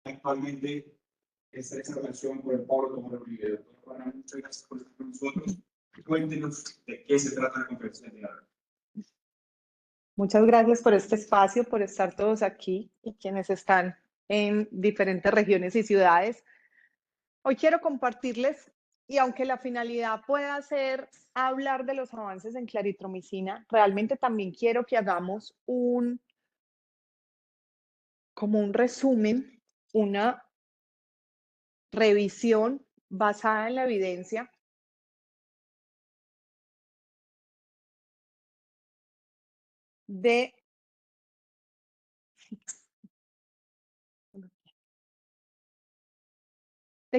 actualmente esta relación con el Polo como lo vive. Doctora Juana, muchas gracias por estar con nosotros. Cuéntenos de qué se trata la conferencia de hoy. Muchas gracias por este espacio, por estar todos aquí y quienes están en diferentes regiones y ciudades. Hoy quiero compartirles, y aunque la finalidad pueda ser hablar de los avances en claritromicina, realmente también quiero que hagamos como un resumen, una revisión basada en la evidencia de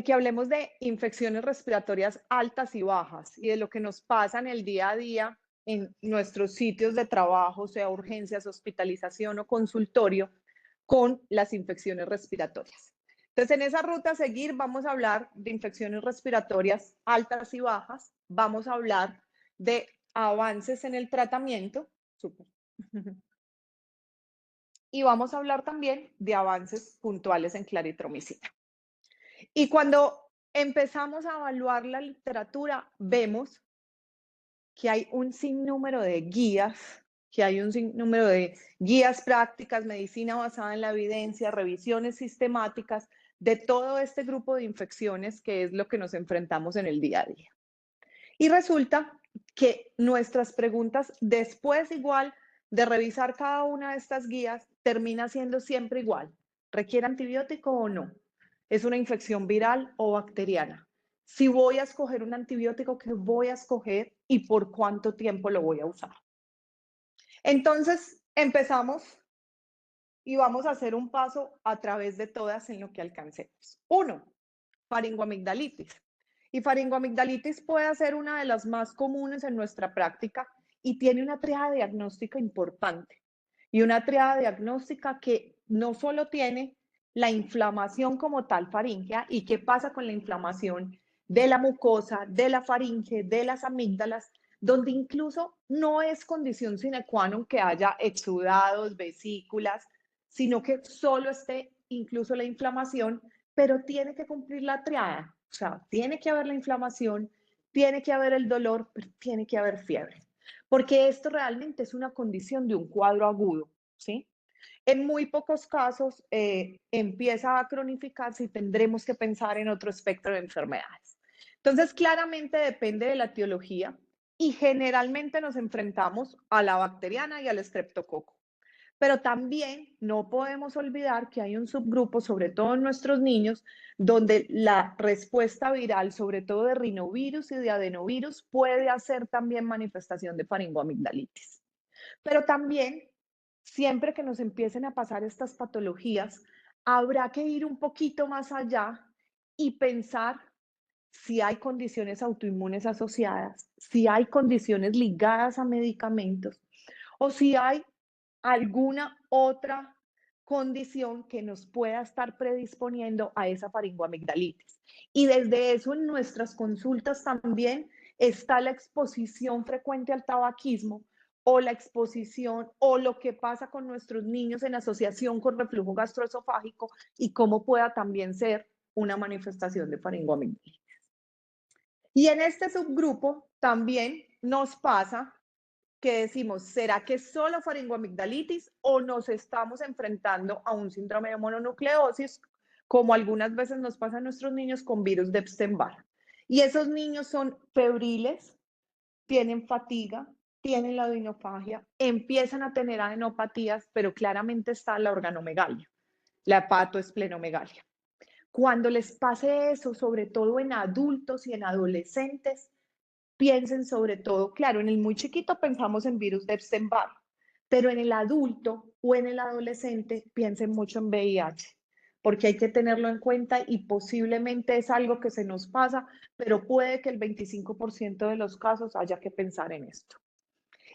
que hablemos de infecciones respiratorias altas y bajas y de lo que nos pasa en el día a día en nuestros sitios de trabajo, sea urgencias, hospitalización o consultorio, con las infecciones respiratorias. Entonces, en esa ruta a seguir vamos a hablar de infecciones respiratorias altas y bajas, vamos a hablar de avances en el tratamiento, y vamos a hablar también de avances puntuales en claritromicina. Y cuando empezamos a evaluar la literatura, vemos que hay un sinnúmero de guías, prácticas, medicina basada en la evidencia, revisiones sistemáticas de todo este grupo de infecciones que es lo que nos enfrentamos en el día a día. Y resulta que nuestras preguntas, después igual de revisar cada una de estas guías, termina siendo siempre igual. ¿Requiere antibiótico o no? ¿Es una infección viral o bacteriana? Si voy a escoger un antibiótico, ¿qué voy a escoger y por cuánto tiempo lo voy a usar? Entonces, empezamos y vamos a hacer un paso a través de todas en lo que alcancemos. 1. Faringoamigdalitis. Y faringoamigdalitis puede ser una de las más comunes en nuestra práctica y tiene una triada diagnóstica importante. Y una triada diagnóstica que no solo tiene la inflamación como tal faríngea y qué pasa con la inflamación de la mucosa, de la faringe, de las amígdalas, donde incluso no es condición sine qua non que haya exudados, vesículas, sino que solo esté incluso la inflamación, pero tiene que cumplir la triada. O sea, tiene que haber la inflamación, tiene que haber el dolor, pero tiene que haber fiebre. Porque esto realmente es una condición de un cuadro agudo, ¿sí? En muy pocos casos empieza a cronificarse y tendremos que pensar en otro espectro de enfermedades. Entonces, claramente depende de la etiología y generalmente nos enfrentamos a la bacteriana y al estreptococo. Pero también no podemos olvidar que hay un subgrupo, sobre todo en nuestros niños, donde la respuesta viral, sobre todo de rinovirus y de adenovirus, puede hacer también manifestación de faringoamigdalitis. Pero también, siempre que nos empiecen a pasar estas patologías, habrá que ir un poquito más allá y pensar si hay condiciones autoinmunes asociadas, si hay condiciones ligadas a medicamentos o si hay alguna otra condición que nos pueda estar predisponiendo a esa faringoamigdalitis. Y desde eso en nuestras consultas también está la exposición frecuente al tabaquismo o la exposición o lo que pasa con nuestros niños en asociación con reflujo gastroesofágico y cómo pueda también ser una manifestación de faringoamigdalitis. Y en este subgrupo también nos pasa que decimos, ¿será que es solo faringoamigdalitis o nos estamos enfrentando a un síndrome de mononucleosis, como algunas veces nos pasa a nuestros niños con virus de Epstein-Barr? Y esos niños son febriles, tienen fatiga, tienen la odinofagia, empiezan a tener adenopatías, pero claramente está la organomegalia, la hepatoesplenomegalia. Cuando les pase eso, sobre todo en adultos y en adolescentes, piensen sobre todo, claro, en el muy chiquito pensamos en virus de Epstein-Barr, pero en el adulto o en el adolescente piensen mucho en VIH, porque hay que tenerlo en cuenta y posiblemente es algo que se nos pasa, pero puede que el 25% de los casos haya que pensar en esto.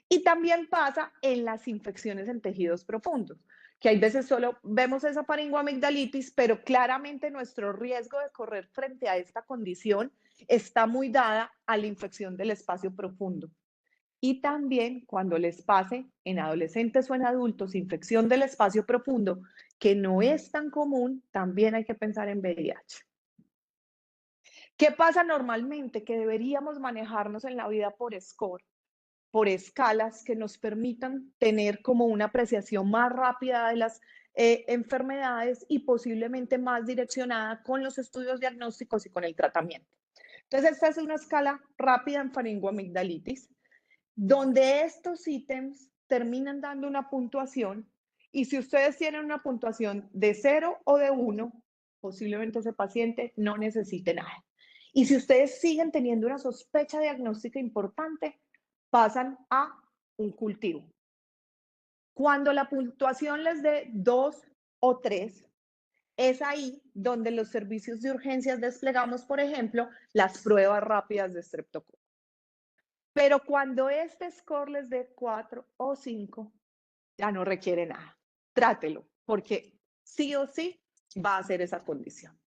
Y también pasa en las infecciones en tejidos profundos, que hay veces solo vemos esa faringoamigdalitis, pero claramente nuestro riesgo de correr frente a esta condición está muy dada a la infección del espacio profundo. Y también cuando les pase en adolescentes o en adultos infección del espacio profundo, que no es tan común, también hay que pensar en VIH. ¿Qué pasa normalmente? Que deberíamos manejarnos en la vida por score, por escalas que nos permitan tener como una apreciación más rápida de las enfermedades y posiblemente más direccionada con los estudios diagnósticos y con el tratamiento. Entonces, esta es una escala rápida en faringoamigdalitis, donde estos ítems terminan dando una puntuación, y si ustedes tienen una puntuación de 0 o de 1, posiblemente ese paciente no necesite nada. Y si ustedes siguen teniendo una sospecha diagnóstica importante, pasan a un cultivo. Cuando la puntuación les dé 2 o 3, es ahí donde los servicios de urgencias desplegamos, por ejemplo, las pruebas rápidas de estreptococo. Pero cuando este score les dé 4 o 5, ya no requiere nada. Trátelo, porque sí o sí va a ser esa condición.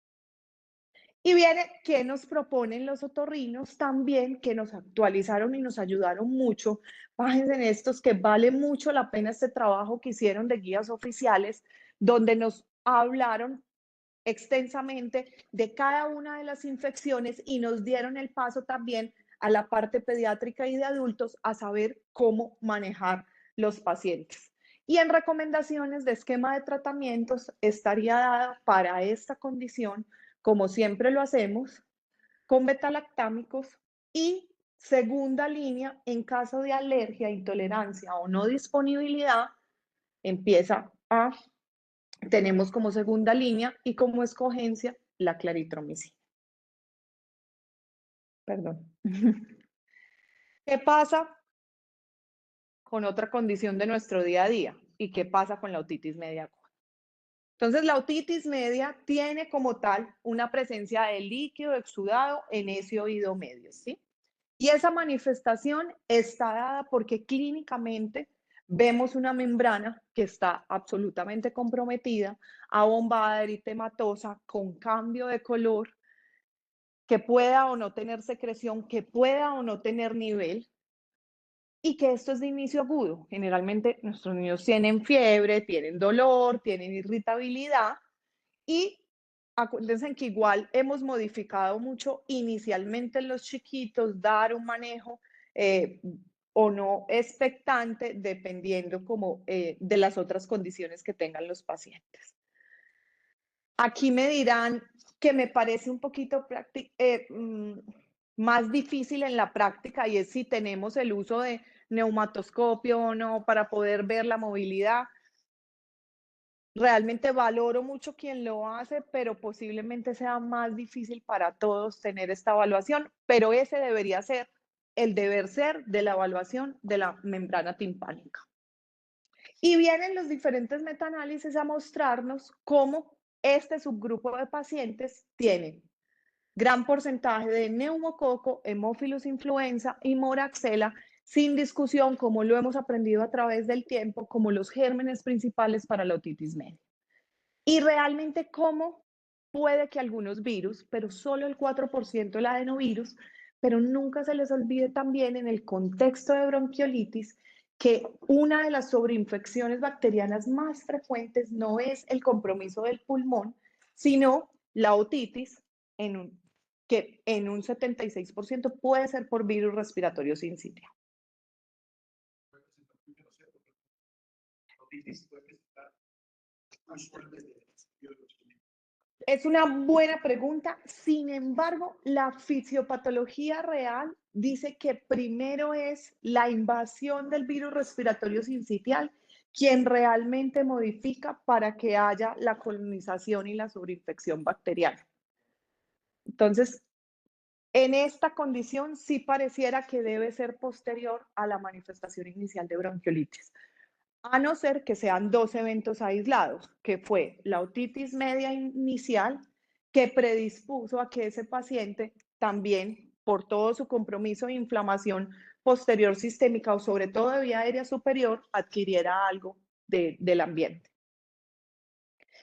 Y viene que nos proponen los otorrinos también, que nos actualizaron y nos ayudaron mucho. Fíjense en estos que vale mucho la pena este trabajo que hicieron de guías oficiales, donde nos hablaron extensamente de cada una de las infecciones y nos dieron el paso también a la parte pediátrica y de adultos a saber cómo manejar los pacientes. Y en recomendaciones de esquema de tratamientos estaría dada para esta condición, como siempre lo hacemos, con betalactámicos y segunda línea en caso de alergia, intolerancia o no disponibilidad, empieza a tenemos como segunda línea y como escogencia la claritromicina. Perdón. ¿Qué pasa con otra condición de nuestro día a día? ¿Y qué pasa con la otitis media aguda? Entonces, la otitis media tiene como tal una presencia de líquido exudado en ese oído medio, ¿sí? Y esa manifestación está dada porque clínicamente vemos una membrana que está absolutamente comprometida, abombada, eritematosa, con cambio de color, que pueda o no tener secreción, que pueda o no tener nivel, y que esto es de inicio agudo. Generalmente nuestros niños tienen fiebre, tienen dolor, tienen irritabilidad, y acuérdense que igual hemos modificado mucho inicialmente en los chiquitos, dar un manejo o no expectante, dependiendo como de las otras condiciones que tengan los pacientes. Aquí me dirán que me parece un poquito más difícil en la práctica, y es si tenemos el uso de neumatoscopio o no para poder ver la movilidad. Realmente valoro mucho quien lo hace, pero posiblemente sea más difícil para todos tener esta evaluación, pero ese debería ser el deber ser de la evaluación de la membrana timpánica. Y vienen los diferentes metaanálisis a mostrarnos cómo este subgrupo de pacientes tiene gran porcentaje de neumococo, Haemophilus influenza y moraxella, sin discusión, como lo hemos aprendido a través del tiempo, como los gérmenes principales para la otitis media. Y realmente cómo puede que algunos virus, pero solo el 4% el adenovirus, pero nunca se les olvide también en el contexto de bronquiolitis que una de las sobreinfecciones bacterianas más frecuentes no es el compromiso del pulmón, sino la otitis, que en un 76% puede ser por virus respiratorio sincitial. Es una buena pregunta. Sin embargo, la fisiopatología real dice que primero es la invasión del virus respiratorio sincitial quien realmente modifica para que haya la colonización y la sobreinfección bacteriana. Entonces, en esta condición sí pareciera que debe ser posterior a la manifestación inicial de bronquiolitis, a no ser que sean dos eventos aislados, que fue la otitis media inicial, que predispuso a que ese paciente también, por todo su compromiso de inflamación posterior sistémica o sobre todo de vía aérea superior, adquiriera algo del ambiente.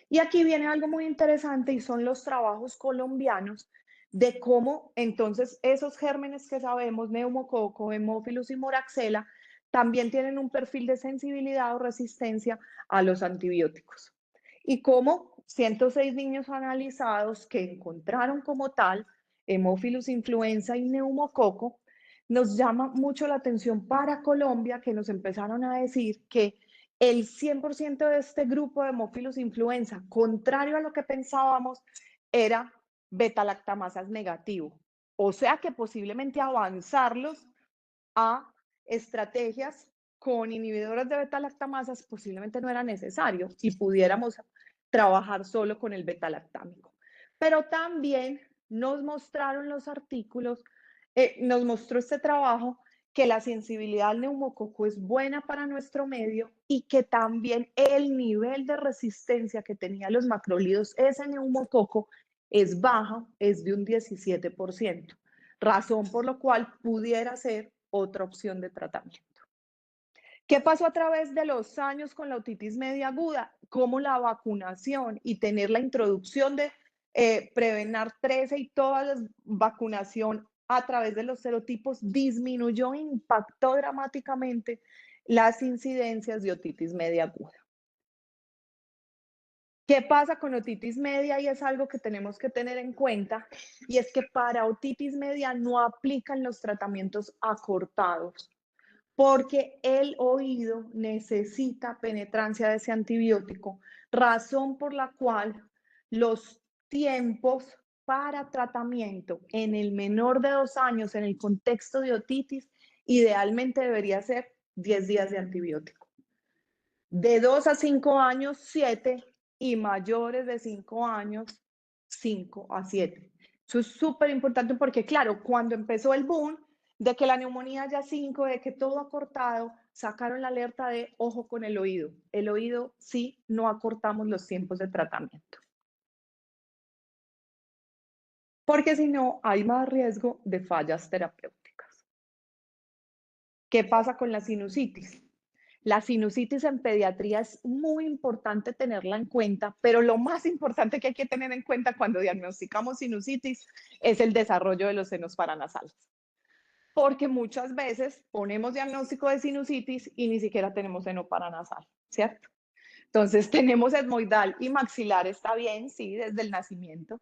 Y aquí viene algo muy interesante y son los trabajos colombianos de cómo entonces esos gérmenes que sabemos, neumococo, Haemophilus y moraxella, también tienen un perfil de sensibilidad o resistencia a los antibióticos. y como 106 niños analizados que encontraron como tal Haemophilus influenza y neumococo, nos llama mucho la atención para Colombia que nos empezaron a decir que el 100% de este grupo de Haemophilus influenza, contrario a lo que pensábamos, era beta-lactamasas negativo. O sea que posiblemente avanzarlos a estrategias con inhibidores de beta-lactamasas posiblemente no era necesario y pudiéramos trabajar solo con el beta-lactámico. Pero también nos mostraron los artículos, nos mostró este trabajo que la sensibilidad al neumococo es buena para nuestro medio y que también el nivel de resistencia que tenía los macrólidos ese neumococo es baja, es de un 17%, razón por la cual pudiera ser otra opción de tratamiento. ¿Qué pasó a través de los años con la otitis media aguda? Cómo la vacunación y tener la introducción de Prevenar 13 y toda la vacunación a través de los serotipos disminuyó e impactó dramáticamente las incidencias de otitis media aguda. ¿Qué pasa con otitis media? Y es algo que tenemos que tener en cuenta, y es que para otitis media no aplican los tratamientos acortados, porque el oído necesita penetrancia de ese antibiótico, razón por la cual los tiempos para tratamiento en el menor de 2 años en el contexto de otitis idealmente debería ser 10 días de antibiótico. De 2 a 5 años, 7, y mayores de 5 años, 5 a 7. Eso es súper importante porque, claro, cuando empezó el boom de que la neumonía ya 5, de que todo ha cortado, sacaron la alerta de ojo con el oído. El oído sí, no acortamos los tiempos de tratamiento. Porque si no, hay más riesgo de fallas terapéuticas. ¿Qué pasa con la sinusitis? La sinusitis en pediatría es muy importante tenerla en cuenta, pero lo más importante que hay que tener en cuenta cuando diagnosticamos sinusitis es el desarrollo de los senos paranasales. Porque muchas veces ponemos diagnóstico de sinusitis y ni siquiera tenemos seno paranasal, ¿cierto? Entonces tenemos etmoidal y maxilar, está bien, sí, desde el nacimiento,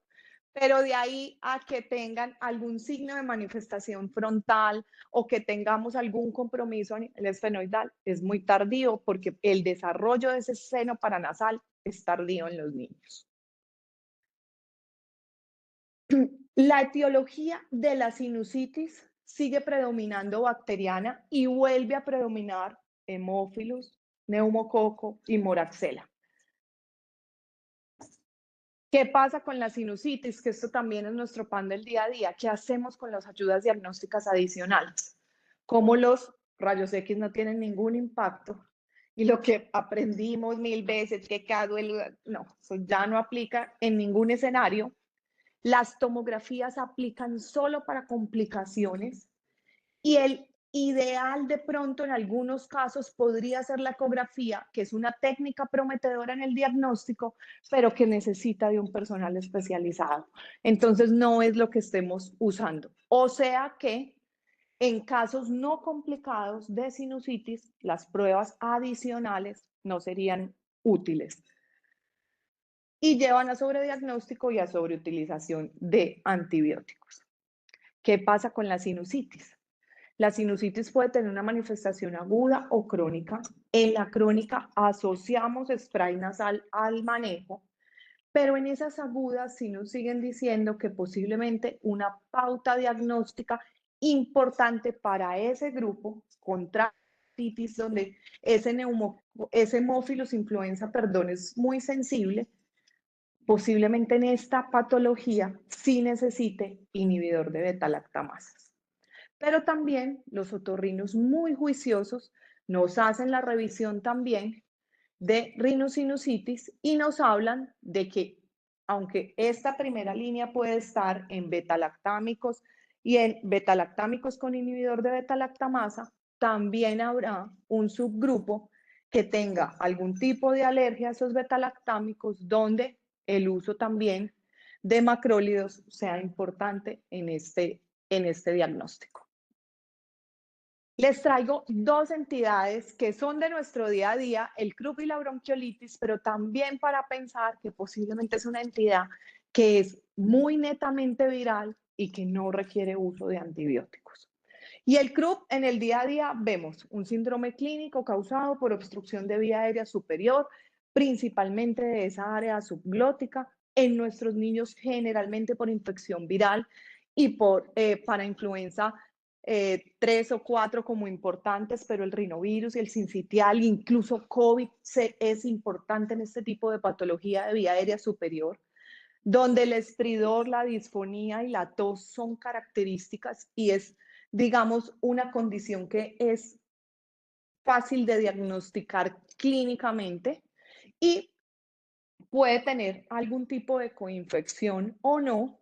pero de ahí a que tengan algún signo de manifestación frontal o que tengamos algún compromiso a nivel esfenoidal es muy tardío porque el desarrollo de ese seno paranasal es tardío en los niños. La etiología de la sinusitis sigue predominando bacteriana y vuelve a predominar hemófilos, neumococo y moraxela. ¿Qué pasa con la sinusitis? Que esto también es nuestro pan del día a día. ¿Qué hacemos con las ayudas diagnósticas adicionales? Como los rayos X no tienen ningún impacto y lo que aprendimos 1000 veces, que cada no, eso ya no aplica en ningún escenario. Las tomografías aplican solo para complicaciones y el ideal de pronto en algunos casos podría ser la ecografía, que es una técnica prometedora en el diagnóstico, pero que necesita de un personal especializado. Entonces no es lo que estemos usando. O sea que en casos no complicados de sinusitis, las pruebas adicionales no serían útiles y llevan a sobrediagnóstico y a sobreutilización de antibióticos. ¿Qué pasa con la sinusitis? La sinusitis puede tener una manifestación aguda o crónica. En la crónica asociamos spray nasal al manejo, pero en esas agudas sí nos siguen diciendo que posiblemente una pauta diagnóstica importante para ese grupo contra sinusitis, donde ese hemófilos influenza, perdón, es muy sensible, posiblemente en esta patología sí necesite inhibidor de beta-lactamasas. Pero también los otorrinos muy juiciosos nos hacen la revisión también de rinosinusitis y nos hablan de que aunque esta primera línea puede estar en beta-lactámicos y en beta-lactámicos con inhibidor de beta-lactamasa, también habrá un subgrupo que tenga algún tipo de alergia a esos beta-lactámicos donde el uso también de macrólidos sea importante en este diagnóstico. Les traigo dos entidades que son de nuestro día a día, el croup y la bronquiolitis, pero también para pensar que posiblemente es una entidad que es muy netamente viral y que no requiere uso de antibióticos. Y el croup en el día a día vemos un síndrome clínico causado por obstrucción de vía aérea superior, principalmente de esa área subglótica, en nuestros niños generalmente por infección viral y por parainfluenza 3 o 4 como importantes, pero el rinovirus y el sincitial, incluso COVID, es importante en este tipo de patología de vía aérea superior, donde el estridor, la disfonía y la tos son características y es, digamos, una condición que es fácil de diagnosticar clínicamente y puede tener algún tipo de coinfección o no,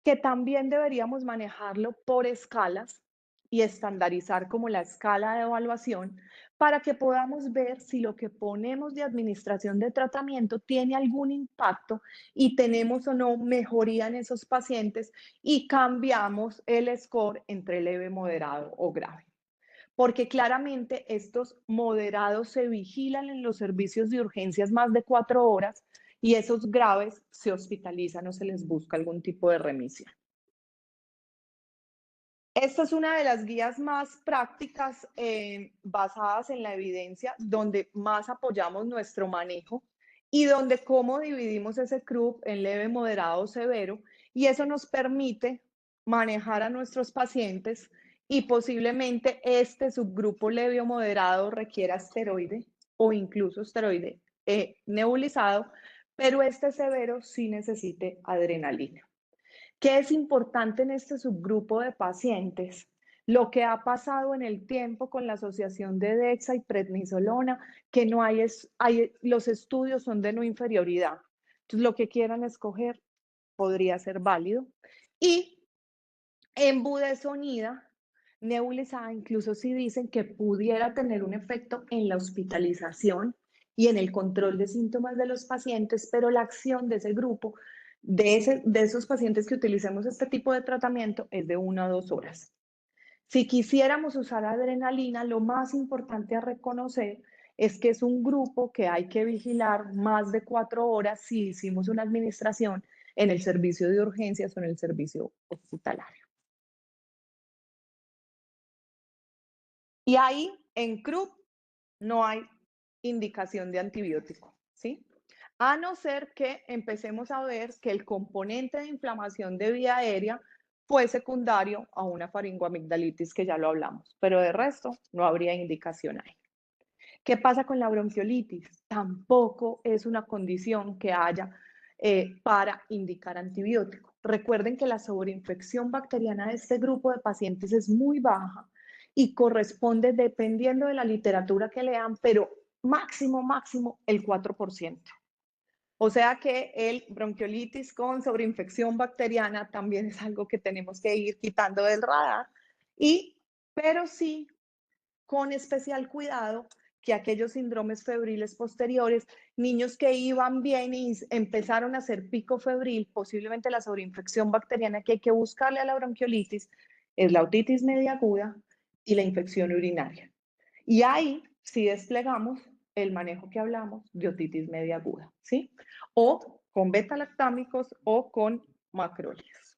que también deberíamos manejarlo por escalas y estandarizar como la escala de evaluación para que podamos ver si lo que ponemos de administración de tratamiento tiene algún impacto y tenemos o no mejoría en esos pacientes y cambiamos el score entre leve, moderado o grave. Porque claramente estos moderados se vigilan en los servicios de urgencias más de 4 horas y esos graves se hospitalizan o se les busca algún tipo de remisión. Esta es una de las guías más prácticas basadas en la evidencia, donde más apoyamos nuestro manejo y donde cómo dividimos ese CRUP en leve, moderado o severo, y eso nos permite manejar a nuestros pacientes y posiblemente este subgrupo leve o moderado requiera esteroide o incluso esteroide nebulizado, pero este severo sí necesite adrenalina. ¿Qué es importante en este subgrupo de pacientes? Lo que ha pasado en el tiempo con la asociación de DEXA y prednisolona, que no los estudios son de no inferioridad. Entonces, lo que quieran escoger podría ser válido. Y en budesonida nebulizada, incluso si dicen que pudiera tener un efecto en la hospitalización y en el control de síntomas de los pacientes, pero la acción de ese grupo, de esos pacientes que utilicemos este tipo de tratamiento, es de 1 a 2 horas. Si quisiéramos usar adrenalina, lo más importante a reconocer es que es un grupo que hay que vigilar más de 4 horas si hicimos una administración en el servicio de urgencias o en el servicio hospitalario. Y ahí en CRUP no hay indicación de antibiótico, ¿sí? A no ser que empecemos a ver que el componente de inflamación de vía aérea fue secundario a una faringoamigdalitis, que ya lo hablamos, pero de resto no habría indicación ahí. ¿Qué pasa con la bronquiolitis? Tampoco es una condición que haya para indicar antibiótico. Recuerden que la sobreinfección bacteriana de este grupo de pacientes es muy baja y corresponde, dependiendo de la literatura que lean, pero máximo el 4%. O sea que el bronquiolitis con sobreinfección bacteriana también es algo que tenemos que ir quitando del radar, pero sí con especial cuidado que aquellos síndromes febriles posteriores, niños que iban bien y empezaron a hacer pico febril, posiblemente la sobreinfección bacteriana que hay que buscarle a la bronquiolitis es la otitis media aguda y la infección urinaria. Y ahí sí desplegamos el manejo que hablamos de otitis media aguda, ¿sí? O con beta-lactámicos o con macrólidos.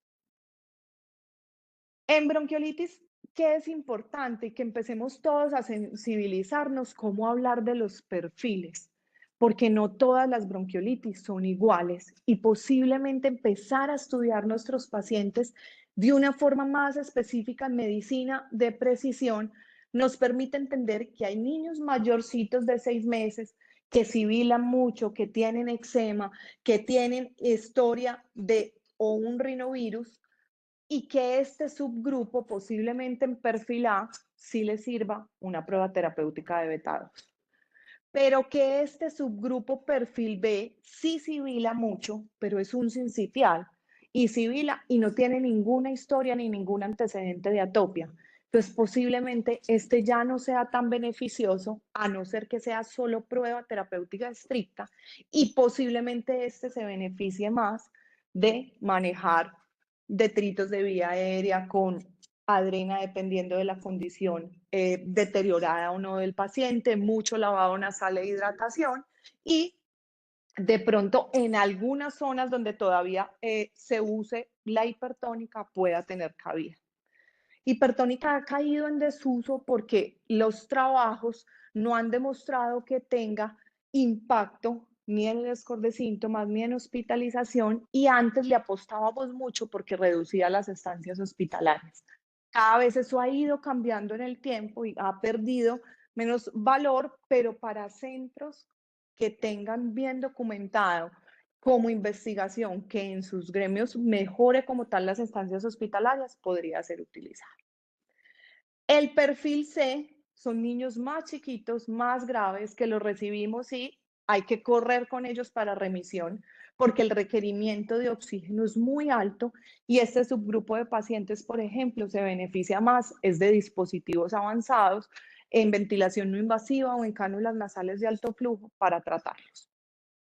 En bronquiolitis, ¿qué es importante? Que empecemos todos a sensibilizarnos cómo hablar de los perfiles, porque no todas las bronquiolitis son iguales y posiblemente empezar a estudiar nuestros pacientes de una forma más específica en medicina de precisión nos permite entender que hay niños mayorcitos de 6 meses que sibilan mucho, que tienen eczema, que tienen historia de o un rinovirus y que este subgrupo posiblemente en perfil A sí le sirva una prueba terapéutica de beta 2. Pero que este subgrupo perfil B sí sibila mucho, pero es un sincitial y sibila y no tiene ninguna historia ni ningún antecedente de atopia. Entonces posiblemente este ya no sea tan beneficioso a no ser que sea solo prueba terapéutica estricta y posiblemente este se beneficie más de manejar detritos de vía aérea con adrena dependiendo de la condición deteriorada o no del paciente, mucho lavado nasal e hidratación y de pronto en algunas zonas donde todavía se use la hipertónica pueda tener cabida. Hipertónica ha caído en desuso porque los trabajos no han demostrado que tenga impacto ni en el score de síntomas ni en hospitalización y antes le apostábamos mucho porque reducía las estancias hospitalarias. Cada vez eso ha ido cambiando en el tiempo y ha perdido menos valor, pero para centros que tengan bien documentado como investigación que en sus gremios mejore como tal las estancias hospitalarias, podría ser utilizado. El perfil C son niños más chiquitos, más graves, que los recibimos y hay que correr con ellos para remisión, porque el requerimiento de oxígeno es muy alto y este subgrupo de pacientes, por ejemplo, se beneficia más, es de dispositivos avanzados en ventilación no invasiva o en cánulas nasales de alto flujo para tratarlos.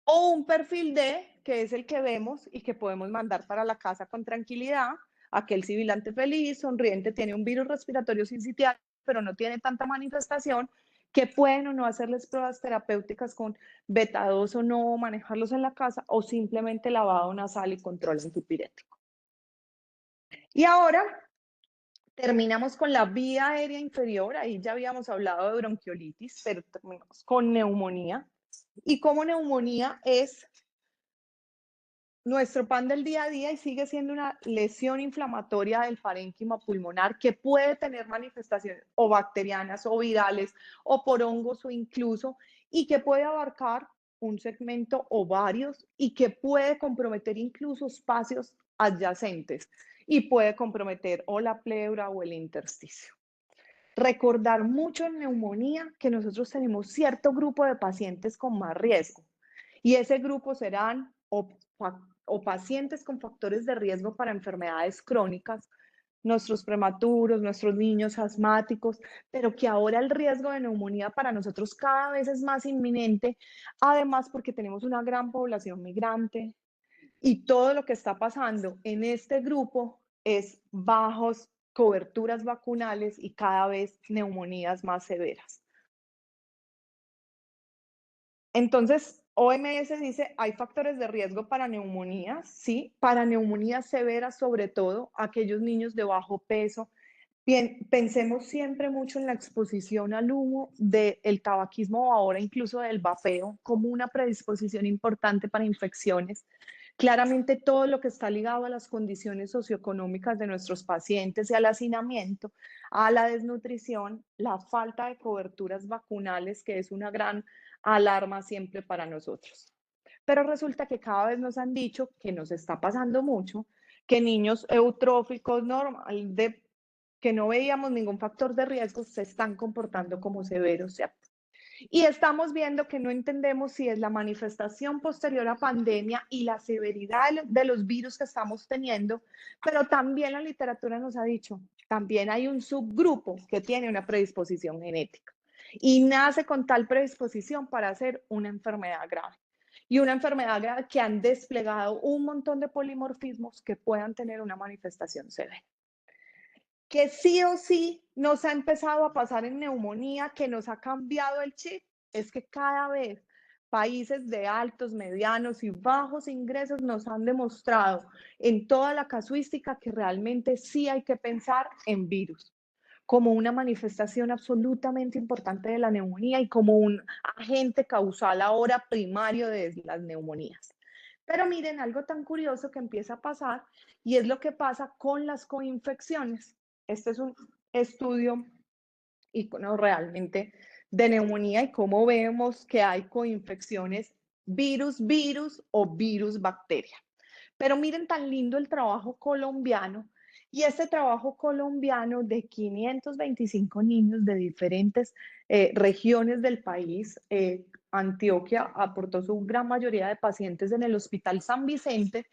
O un perfil D, que es el que vemos y que podemos mandar para la casa con tranquilidad. Aquel sibilante feliz, sonriente, tiene un virus respiratorio sincitial, pero no tiene tanta manifestación, que pueden o no hacerles pruebas terapéuticas con beta 2 o no, manejarlos en la casa o simplemente lavado nasal y control antipirético. Y ahora terminamos con la vía aérea inferior, ahí ya habíamos hablado de bronquiolitis, pero terminamos con neumonía. Y como neumonía es nuestro pan del día a día y sigue siendo una lesión inflamatoria del parénquima pulmonar que puede tener manifestaciones o bacterianas o virales o por hongos o incluso y que puede abarcar un segmento o varios y que puede comprometer incluso espacios adyacentes y puede comprometer o la pleura o el intersticio. Recordar mucho en neumonía que nosotros tenemos cierto grupo de pacientes con más riesgo y ese grupo serán o pacientes con factores de riesgo para enfermedades crónicas, nuestros prematuros, nuestros niños asmáticos, pero que ahora el riesgo de neumonía para nosotros cada vez es más inminente, además porque tenemos una gran población migrante y todo lo que está pasando en este grupo es bajos coberturas vacunales y cada vez neumonías más severas. Entonces, OMS dice, hay factores de riesgo para neumonías, sí, para neumonías severas, sobre todo aquellos niños de bajo peso. Bien, pensemos siempre mucho en la exposición al humo del tabaquismo o ahora incluso del vapeo como una predisposición importante para infecciones. Claramente todo lo que está ligado a las condiciones socioeconómicas de nuestros pacientes y al hacinamiento, a la desnutrición, la falta de coberturas vacunales, que es una gran alarma siempre para nosotros. Pero resulta que cada vez nos han dicho que nos está pasando mucho, que niños eutróficos normal, que no veíamos ningún factor de riesgo, se están comportando como severos, ¿cierto? Y estamos viendo que no entendemos si es la manifestación posterior a pandemia y la severidad de los virus que estamos teniendo, pero también la literatura nos ha dicho, también hay un subgrupo que tiene una predisposición genética y nace con tal predisposición para hacer una enfermedad grave. Y una enfermedad grave que han desplegado un montón de polimorfismos que puedan tener una manifestación severa. Que sí o sí nos ha empezado a pasar en neumonía, que nos ha cambiado el chip, es que cada vez países de altos, medianos y bajos ingresos nos han demostrado en toda la casuística que realmente sí hay que pensar en virus como una manifestación absolutamente importante de la neumonía y como un agente causal ahora primario de las neumonías. Pero miren, algo tan curioso que empieza a pasar y es lo que pasa con las coinfecciones. Este es un estudio realmente de neumonía y cómo vemos que hay coinfecciones virus o virus-bacteria. Pero miren tan lindo el trabajo colombiano y este trabajo colombiano de 525 niños de diferentes regiones del país. Antioquia aportó su gran mayoría de pacientes en el Hospital San Vicente.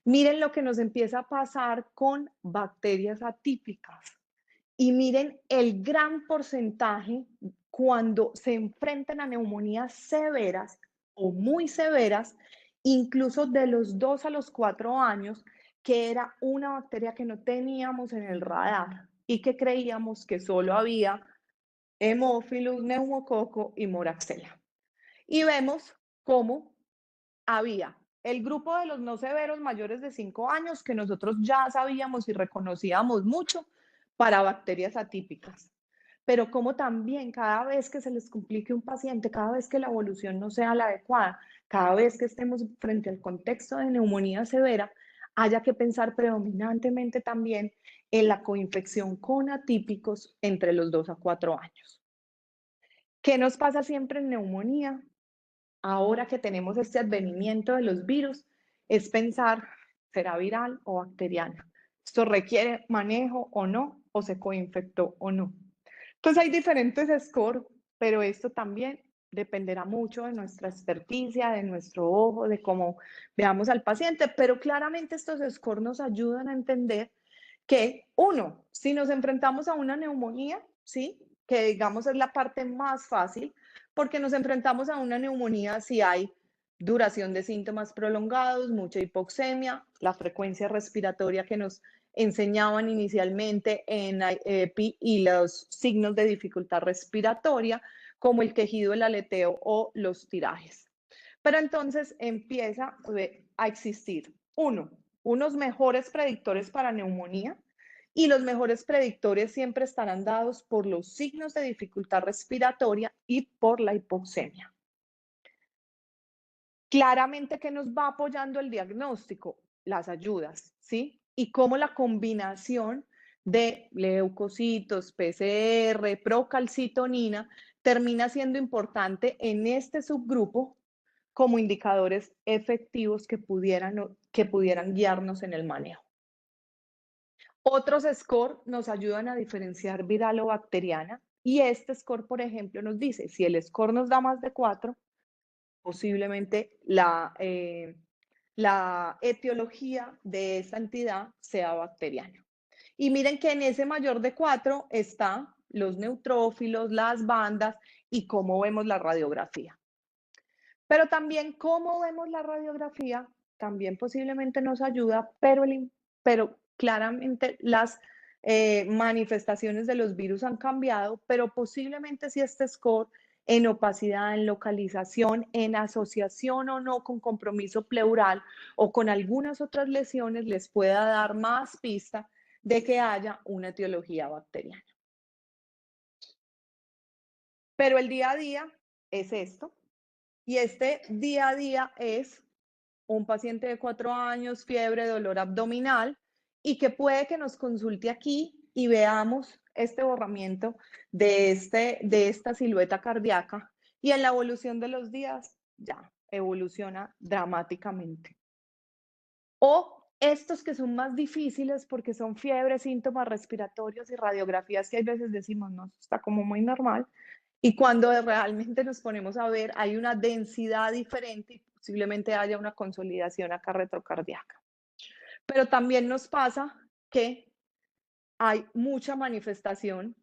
Miren lo que nos empieza a pasar con bacterias atípicas. Y miren el gran porcentaje cuando se enfrentan a neumonías severas o muy severas, incluso de los 2 a los 4 años, que era una bacteria que no teníamos en el radar. y que creíamos que solo había Haemophilus, neumococo y moraxella. Y vemos cómo había el grupo de los no severos mayores de 5 años que nosotros ya sabíamos y reconocíamos mucho para bacterias atípicas. Pero como también cada vez que se les complique un paciente, cada vez que la evolución no sea la adecuada, cada vez que estemos frente al contexto de neumonía severa, haya que pensar predominantemente también en la coinfección con atípicos entre los 2 a 4 años. ¿Qué nos pasa siempre en neumonía? Ahora que tenemos este advenimiento de los virus, es pensar, ¿será viral o bacteriana? ¿Esto requiere manejo o no? ¿O se coinfectó o no? Entonces hay diferentes scores, pero esto también dependerá mucho de nuestra experticia, de nuestro ojo, de cómo veamos al paciente, pero claramente estos scores nos ayudan a entender que, uno, si nos enfrentamos a una neumonía, ¿sí? Que digamos es la parte más fácil, porque nos enfrentamos a una neumonía si hay duración de síntomas prolongados, mucha hipoxemia, la frecuencia respiratoria que nos enseñaban inicialmente en EPI y los signos de dificultad respiratoria, como el quejido, el aleteo o los tirajes. Pero entonces empieza a existir, unos mejores predictores para neumonía, y los mejores predictores siempre estarán dados por los signos de dificultad respiratoria y por la hipoxemia. Claramente, ¿qué nos va apoyando el diagnóstico? Las ayudas, ¿sí? Y cómo la combinación de leucocitos, PCR, procalcitonina, termina siendo importante en este subgrupo como indicadores efectivos que pudieran guiarnos en el manejo. Otros score nos ayudan a diferenciar viral o bacteriana, y este score, por ejemplo, nos dice, si el score nos da más de 4, posiblemente la etiología de esa entidad sea bacteriana. Y miren que en ese mayor de 4 están los neutrófilos, las bandas y cómo vemos la radiografía. Pero también cómo vemos la radiografía también posiblemente nos ayuda, pero claramente las manifestaciones de los virus han cambiado, pero posiblemente si este score en opacidad, en localización, en asociación o no con compromiso pleural o con algunas otras lesiones les pueda dar más pista de que haya una etiología bacteriana. Pero el día a día es esto, y este día a día es un paciente de 4 años, fiebre, dolor abdominal, y que puede que nos consulte aquí y veamos este borramiento de esta silueta cardíaca, y en la evolución de los días ya evoluciona dramáticamente. O estos que son más difíciles porque son fiebre, síntomas respiratorios y radiografías que hay veces decimos, no, está como muy normal, y cuando realmente nos ponemos a ver, hay una densidad diferente y posiblemente haya una consolidación acá retrocardíaca. Pero también nos pasa que hay mucha manifestación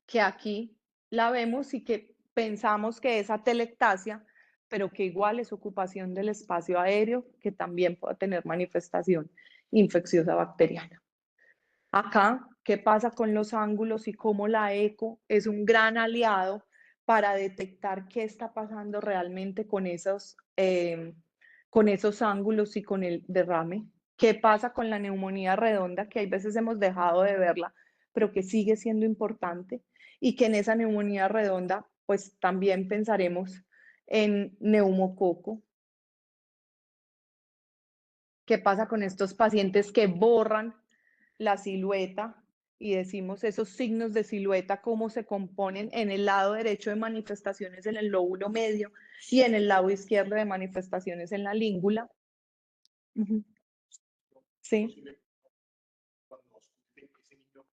que aquí la vemos y que pensamos que es atelectasia, pero que igual es ocupación del espacio aéreo, que también puede tener manifestación infecciosa bacteriana. Acá, ¿qué pasa con los ángulos y cómo la eco es un gran aliado para detectar qué está pasando realmente con esos ángulos y con el derrame? ¿Qué pasa con la neumonía redonda, que hay veces hemos dejado de verla, pero que sigue siendo importante? Y que en esa neumonía redonda, pues también pensaremos en neumococo. ¿Qué pasa con estos pacientes que borran la silueta y decimos esos signos de silueta, cómo se componen en el lado derecho de manifestaciones en el lóbulo medio y en el lado izquierdo de manifestaciones en la língula? Sí. Cuando ese niño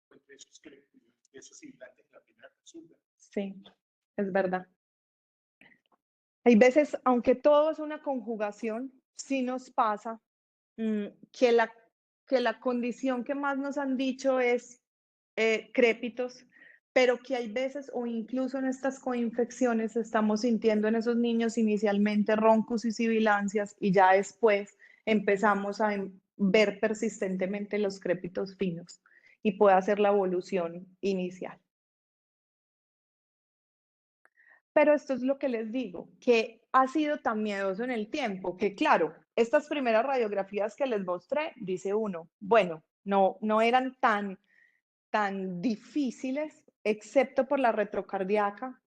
encuentre esos sibilantes en la primera consulta. Sí, es verdad. Hay veces, aunque todo es una conjugación, sí nos pasa que la condición que más nos han dicho es crépitos, pero que hay veces o incluso en estas coinfecciones estamos sintiendo en esos niños inicialmente roncos y sibilancias y ya después empezamos a ver persistentemente los crépitos finos. y pueda ser la evolución inicial. Pero esto es lo que les digo, que ha sido tan miedoso en el tiempo, que claro, estas primeras radiografías que les mostré, dice uno, bueno, no eran tan difíciles, excepto por la retrocardíaca,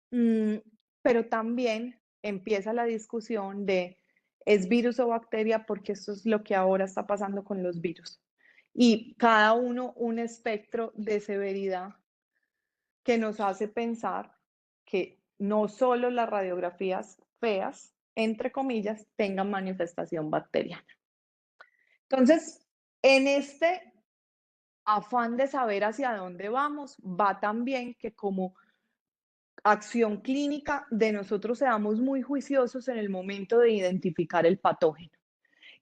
pero también empieza la discusión de ¿es virus o bacteria? Porque esto es lo que ahora está pasando con los virus. Y cada uno un espectro de severidad que nos hace pensar que no solo las radiografías feas, entre comillas, tengan manifestación bacteriana. Entonces, en este afán de saber hacia dónde vamos, va también que como acción clínica de nosotros seamos muy juiciosos en el momento de identificar el patógeno.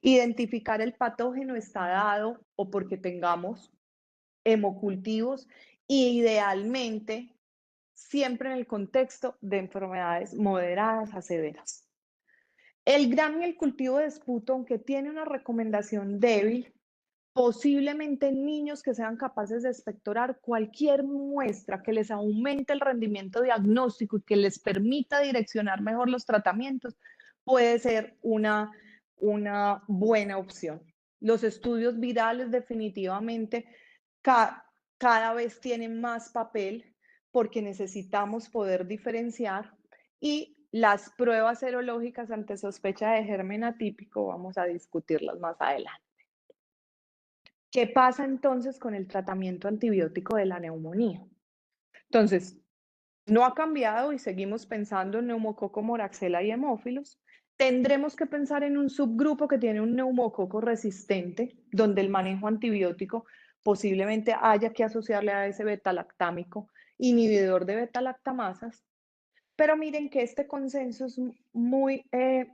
Identificar el patógeno está dado o porque tengamos hemocultivos y idealmente siempre en el contexto de enfermedades moderadas a severas. El gram y el cultivo de esputo, aunque tiene una recomendación débil, posiblemente en niños que sean capaces de expectorar cualquier muestra que les aumente el rendimiento diagnóstico y que les permita direccionar mejor los tratamientos, puede ser una buena opción. Los estudios virales definitivamente cada vez tienen más papel porque necesitamos poder diferenciar y las pruebas serológicas ante sospecha de germen atípico vamos a discutirlas más adelante. ¿Qué pasa entonces con el tratamiento antibiótico de la neumonía? Entonces, no ha cambiado y seguimos pensando en neumococo, moraxella y hemófilos. Tendremos que pensar en un subgrupo que tiene un neumococo resistente, donde el manejo antibiótico posiblemente haya que asociarle a ese beta-lactámico, inhibidor de beta-lactamasas. Pero miren que este consenso es muy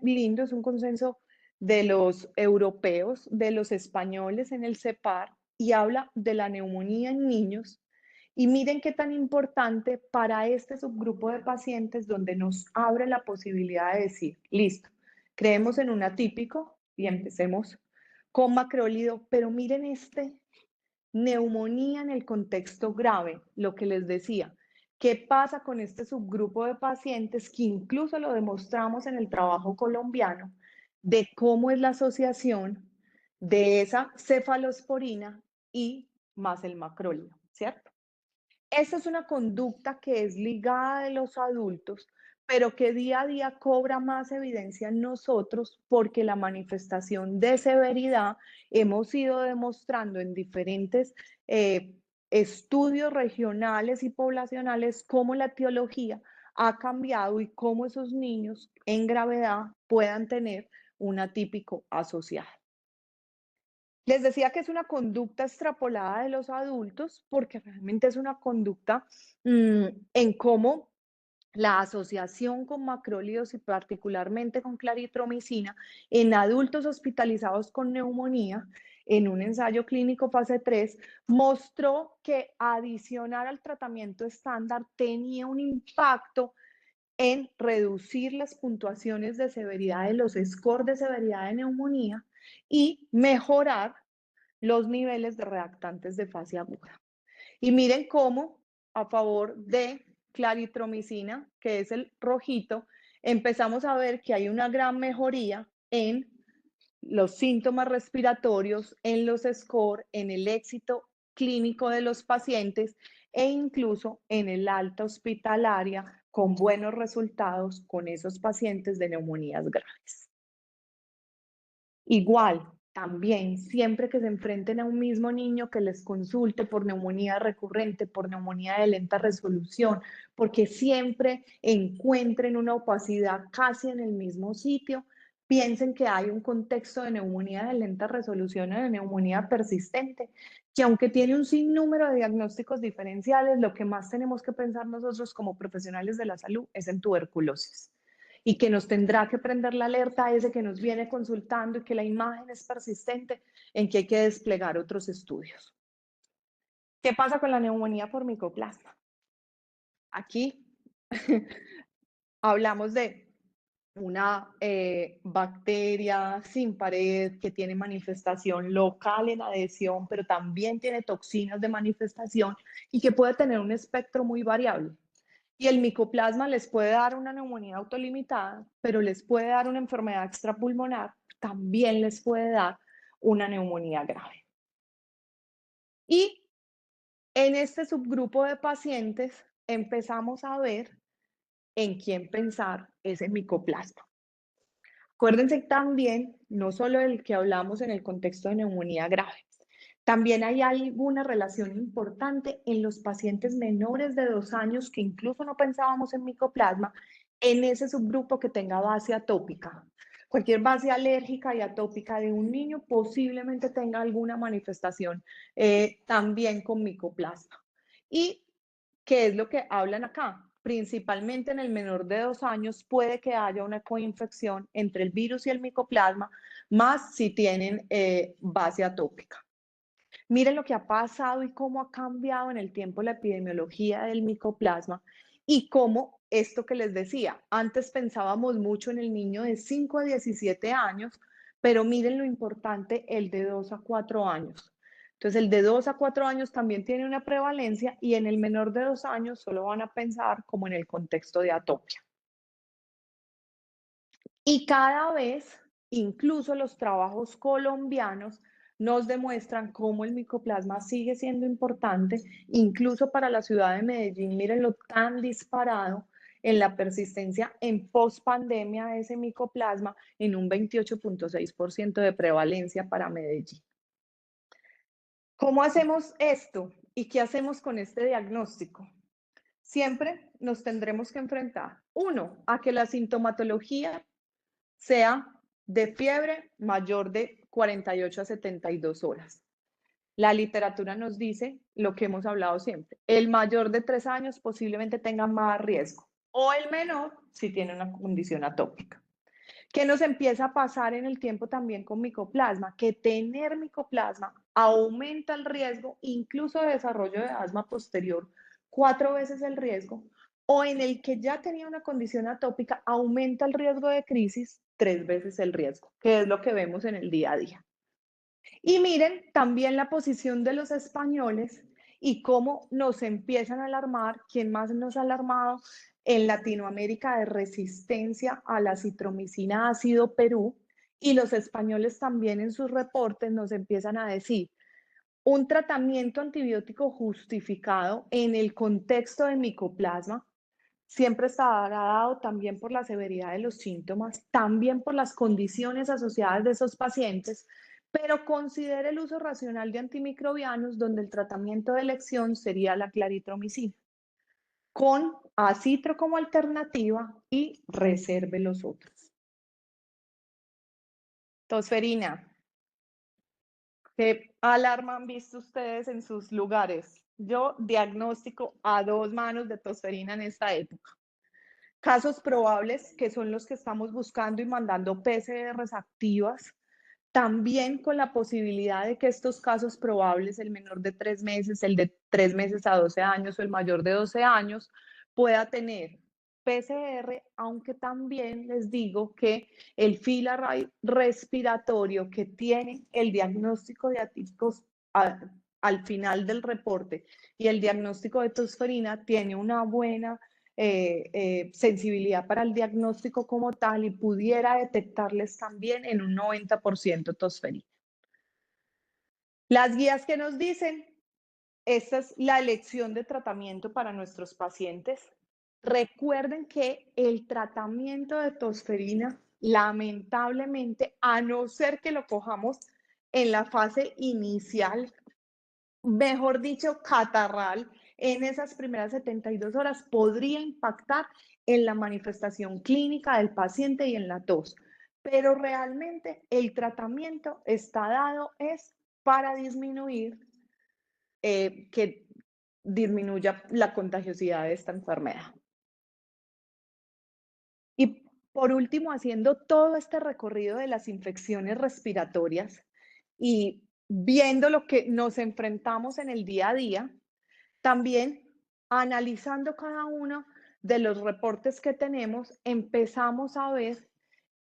lindo, es un consenso de los europeos, de los españoles en el CEPAR, y habla de la neumonía en niños. Y miren qué tan importante para este subgrupo de pacientes donde nos abre la posibilidad de decir, listo, creemos en un atípico y empecemos con macrólido, pero miren neumonía en el contexto grave, lo que les decía. ¿Qué pasa con este subgrupo de pacientes que incluso lo demostramos en el trabajo colombiano de cómo es la asociación de esa cefalosporina y más el macrólido, ¿cierto? Esta es una conducta que es ligada de los adultos, pero que día a día cobra más evidencia en nosotros porque la manifestación de severidad hemos ido demostrando en diferentes estudios regionales y poblacionales cómo la etiología ha cambiado y cómo esos niños en gravedad puedan tener un atípico asociado. Les decía que es una conducta extrapolada de los adultos porque realmente es una conducta en cómo la asociación con macrólidos y particularmente con claritromicina en adultos hospitalizados con neumonía en un ensayo clínico fase 3 mostró que adicionar al tratamiento estándar tenía un impacto en reducir las puntuaciones de severidad de los scores de severidad de neumonía y mejorar los niveles de reactantes de fase aguda. Y miren cómo a favor de claritromicina, que es el rojito, empezamos a ver que hay una gran mejoría en los síntomas respiratorios, en los scores, en el éxito clínico de los pacientes e incluso en el alta hospitalaria con buenos resultados con esos pacientes de neumonías graves. Igual, también, siempre que se enfrenten a un mismo niño que les consulte por neumonía recurrente, por neumonía de lenta resolución, porque siempre encuentren una opacidad casi en el mismo sitio, piensen que hay un contexto de neumonía de lenta resolución o de neumonía persistente, que aunque tiene un sinnúmero de diagnósticos diferenciales, lo que más tenemos que pensar nosotros como profesionales de la salud es en tuberculosis y que nos tendrá que prender la alerta a ese que nos viene consultando y que la imagen es persistente en que hay que desplegar otros estudios. ¿Qué pasa con la neumonía por micoplasma? Aquí hablamos de una bacteria sin pared que tiene manifestación local en adhesión, pero también tiene toxinas de manifestación y que puede tener un espectro muy variable. Y el micoplasma les puede dar una neumonía autolimitada, pero les puede dar una enfermedad extrapulmonar, también les puede dar una neumonía grave. Y en este subgrupo de pacientes empezamos a ver en quién pensar ese micoplasma. Acuérdense también, no solo del que hablamos en el contexto de neumonía grave, también hay alguna relación importante en los pacientes menores de 2 años que incluso no pensábamos en micoplasma, en ese subgrupo que tenga base atópica. Cualquier base alérgica y atópica de un niño posiblemente tenga alguna manifestación también con micoplasma. ¿Y qué es lo que hablan acá? Principalmente en el menor de 2 años puede que haya una coinfección entre el virus y el micoplasma, más si tienen base atópica. Miren lo que ha pasado y cómo ha cambiado en el tiempo la epidemiología del micoplasma y cómo esto que les decía, antes pensábamos mucho en el niño de 5 a 17 años, pero miren lo importante, el de 2 a 4 años. Entonces, el de 2 a 4 años también tiene una prevalencia y en el menor de 2 años solo van a pensar como en el contexto de atopia. Y cada vez, incluso los trabajos colombianos nos demuestran cómo el micoplasma sigue siendo importante, incluso para la ciudad de Medellín. Miren lo tan disparado en la persistencia en pospandemia de ese micoplasma en un 28.6% de prevalencia para Medellín. ¿Cómo hacemos esto y qué hacemos con este diagnóstico? Siempre nos tendremos que enfrentar, uno, a que la sintomatología sea de fiebre mayor de 48 a 72 horas. La literatura nos dice lo que hemos hablado siempre. El mayor de 3 años posiblemente tenga más riesgo o el menor si tiene una condición atópica. ¿Qué nos empieza a pasar en el tiempo también con micoplasma? Que tener micoplasma aumenta el riesgo incluso de desarrollo de asma posterior, 4 veces el riesgo, o en el que ya tenía una condición atópica, aumenta el riesgo de crisis 3 veces el riesgo, que es lo que vemos en el día a día. Y miren también la posición de los españoles y cómo nos empiezan a alarmar. ¿Quién más nos ha alarmado? En Latinoamérica de resistencia a la citromicina ha sido Perú, y los españoles también en sus reportes nos empiezan a decir un tratamiento antibiótico justificado en el contexto de micoplasma siempre estará dado también por la severidad de los síntomas, también por las condiciones asociadas de esos pacientes, pero considere el uso racional de antimicrobianos donde el tratamiento de elección sería la claritromicina, con acitro como alternativa y reserve los otros. Tosferina. ¿Qué alarma han visto ustedes en sus lugares? Yo diagnóstico a 2 manos de tosferina en esta época. Casos probables, que son los que estamos buscando y mandando PCRs activas, también con la posibilidad de que estos casos probables, el menor de 3 meses, el de 3 meses a 12 años o el mayor de 12 años, pueda tener PCR, aunque también les digo que el fila respiratorio que tiene el diagnóstico de atípicos al final del reporte y el diagnóstico de tosferina tiene una buena sensibilidad para el diagnóstico como tal y pudiera detectarles también en un 90% tosferina. Las guías que nos dicen, esta es la elección de tratamiento para nuestros pacientes. Recuerden que el tratamiento de tosferina, lamentablemente, a no ser que lo cojamos en la fase inicial, mejor dicho, catarral, en esas primeras 72 horas podría impactar en la manifestación clínica del paciente y en la tos. Pero realmente el tratamiento está dado es para disminuir, que disminuya la contagiosidad de esta enfermedad. Y por último, haciendo todo este recorrido de las infecciones respiratorias y viendo lo que nos enfrentamos en el día a día, también analizando cada uno de los reportes que tenemos, empezamos a ver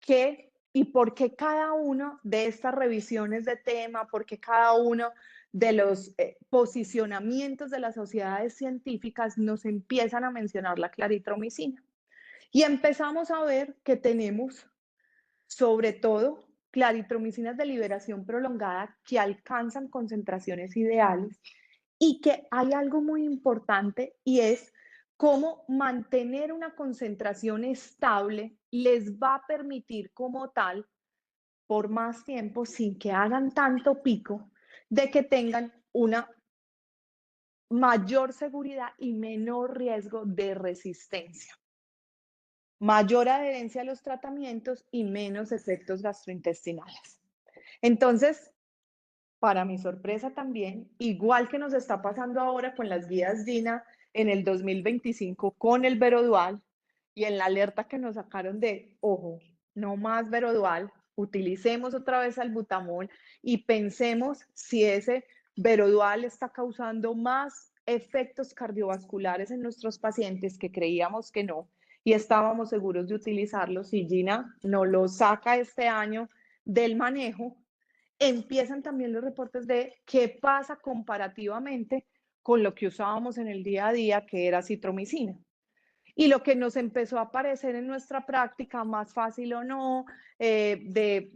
qué y por qué cada una de estas revisiones de tema, por qué cada uno de los posicionamientos de las sociedades científicas nos empiezan a mencionar la claritromicina. Y empezamos a ver que tenemos, sobre todo, claritromicinas de liberación prolongada que alcanzan concentraciones ideales y que hay algo muy importante y es cómo mantener una concentración estable les va a permitir como tal, por más tiempo, sin que hagan tanto pico, de que tengan una mayor seguridad y menor riesgo de resistencia, mayor adherencia a los tratamientos y menos efectos gastrointestinales. Entonces, para mi sorpresa también, igual que nos está pasando ahora con las guías DINA en el 2025 con el Verodual y en la alerta que nos sacaron de, ojo, no más Verodual, utilicemos otra vez albutamol y pensemos si ese Verodual está causando más efectos cardiovasculares en nuestros pacientes que creíamos que no y estábamos seguros de utilizarlos y Gina nos lo saca este año del manejo. Empiezan también los reportes de qué pasa comparativamente con lo que usábamos en el día a día, que era citromicina. Y lo que nos empezó a aparecer en nuestra práctica, más fácil o no, de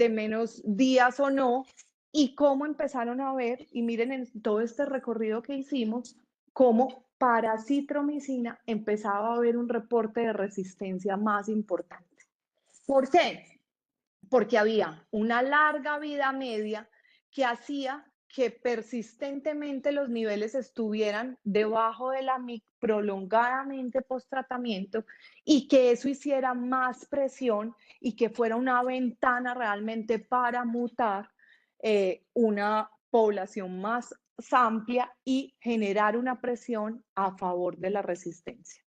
menos días o no, y cómo empezaron a ver, y miren en todo este recorrido que hicimos, cómo para citromicina empezaba a haber un reporte de resistencia más importante. ¿Por qué? Porque había una larga vida media que hacía que persistentemente los niveles estuvieran debajo de la MIC prolongadamente post-tratamiento y que eso hiciera más presión y que fuera una ventana realmente para mutar una población más amplia y generar una presión a favor de la resistencia.